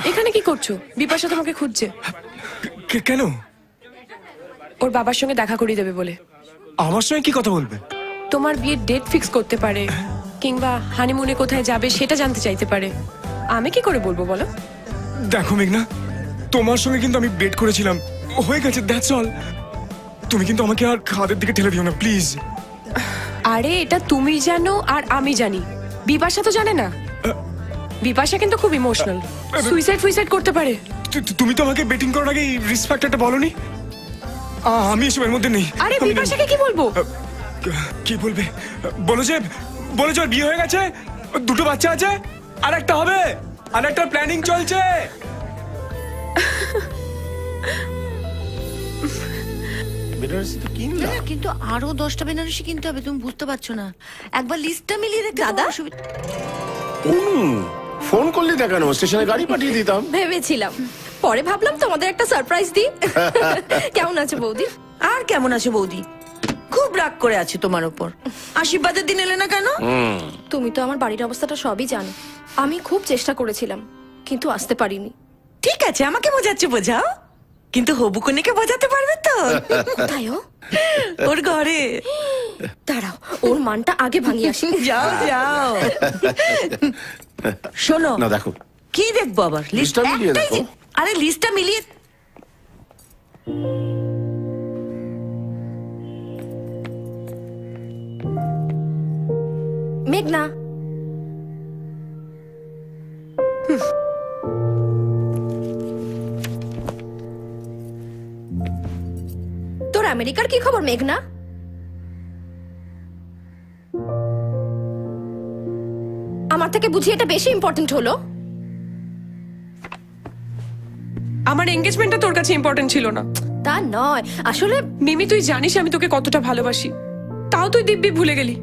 এখানে কি করছো? বিপাশা তোমাকে খুঁজছে। কেন? ওর বাবার সঙ্গে দেখা করিয়ে দেবে বলে। আমার সঙ্গে কি কথা বলবে? তোমার বিয়ের ডেট ফিক্স করতে পারে, কিংবা হানিমুনে কোথায় যাবে সেটা জানতে চাইতে পারে। আমি কি করে বলবো বলো? দেখো মেঘনা, তোমার সঙ্গে কিন্তু আমি ডেট করেছিলাম, হয়ে গেছে, দ্যাটস অল। তুমি কিন্তু আমাকে আর খাদের দিকে ঠেলে দিও না প্লিজ। আরে এটা তুমি জানো আর আমি জানি, বিপাশা তো জানে না। বিপাশা কিন্তু খুব ইমোশনাল, সুইসাইড করতে পারে। তুমি তো আমাকে বেটিং করার আগে রিস্ক ফ্যাক্টরটা বলনি। আমি এসবের মধ্যে নেই। আরে বিপাশাকে কি বলবো? কি বলবে? বলো যে ওর বিয়ে হয়ে গেছে, দুটো বাচ্চা আছে, আর একটা হবে, আর একটা প্ল্যানিং চলছে। বেনারসি তো কিনলাম, কিন্তু আরো 10টা বেনারসি কিনতে হবে, তুমি বুঝতে পারছো না। একবার লিস্টটা মিলিয়ে রেখে দাদা। ফোন করলি না কেন? স্টেশনে গাড়ি পাঠিয়ে দিতাম। ভেবেছিলাম, পরে ভাবলাম তোমাদের একটা সারপ্রাইজ দিই। কেমন আছে বৌদি? আর কেমন আছে বৌদি? খুব রাগ করে আছে তোমার উপর। আশীর্বাদের দিন এলে না কেন? তুমি তো আমার বাড়ির অবস্থাটা সবই জানো। আমি খুব চেষ্টা করেছিলাম, কিন্তু আসতে পারিনি। ঠিক আছে, আমাকে বোঝাচ্ছে বোঝাও, কিন্তু হবু কনেকে বোঝাতে পারবে তো? কোথায় ও? ওর ঘরে। দাঁড়াও, ওর মানটা আগে ভাঙিয়ে আসি। যাও যাও। শোনো না, দেখো কি দেখবো আবার? লিস্টটা মিলিয়ে দেখো। আরে লিস্টটা মিলিয়ে। মেঘনা, তোর আমেরিকার কি খবর মেঘনা? আমার থেকে বুঝি এটা বেশি ইম্পর্টেন্ট হলো? আমার এঙ্গেজমেন্টটা তোর কাছে ইম্পর্টেন্ট ছিল না। তা নয়, আসলে মিমি তুই জানিস আমি তোকে কতটা ভালোবাসি, তাও তুই দিব্যি ভুলে গেলি।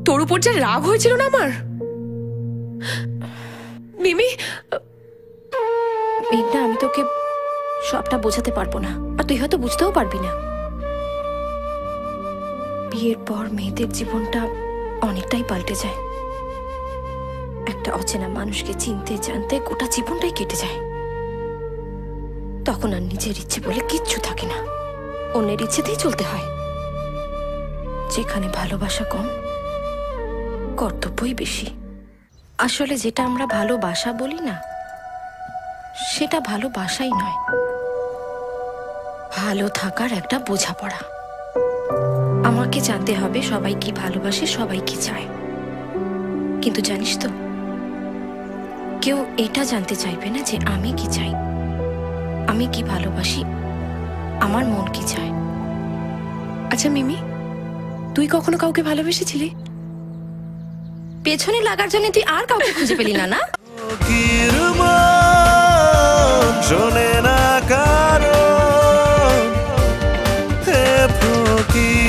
তোর উপর যে রাগ হয়েছিল না আমার। মিমি, মেঘনা, আমি তোকে সবটা বোঝাতে পারবো না, আর তুই হয়তো বুঝতেও পারবি না। বিয়ের পর মেয়েদের জীবনটা অনেকটাই পাল্টে যায়। একটা অচেনা মানুষকে চিনতে জানতে গোটা জীবনটাই কেটে যায়। তখন আর নিজের ইচ্ছে বলে কিচ্ছু থাকে না, অন্যের ইচ্ছেতেই চলতে হয়। যেখানে ভালোবাসা কম, কর্তব্যই বেশি। আসলে যেটা আমরা ভালোবাসা বলি না, সেটা ভালোবাসাই নয়, ভালো থাকার একটা বোঝাপড়া। আমাকে জানতে হবে সবাই কি ভালোবাসে, সবাই কি চায়। কিন্তু জানিস তো, কেউ এটা জানতে চাইবে না যে আমি কি চাই, আমি কি ভালোবাসি, আমার মন কি চায়। আচ্ছা মিমি, তুই কখনো কাউকে ভালোবেসেছিলি? পেছনে লাগার জন্য তুই আর কাউকে খুঁজে পেলি না? না, শোনে না কারো হে ফকির।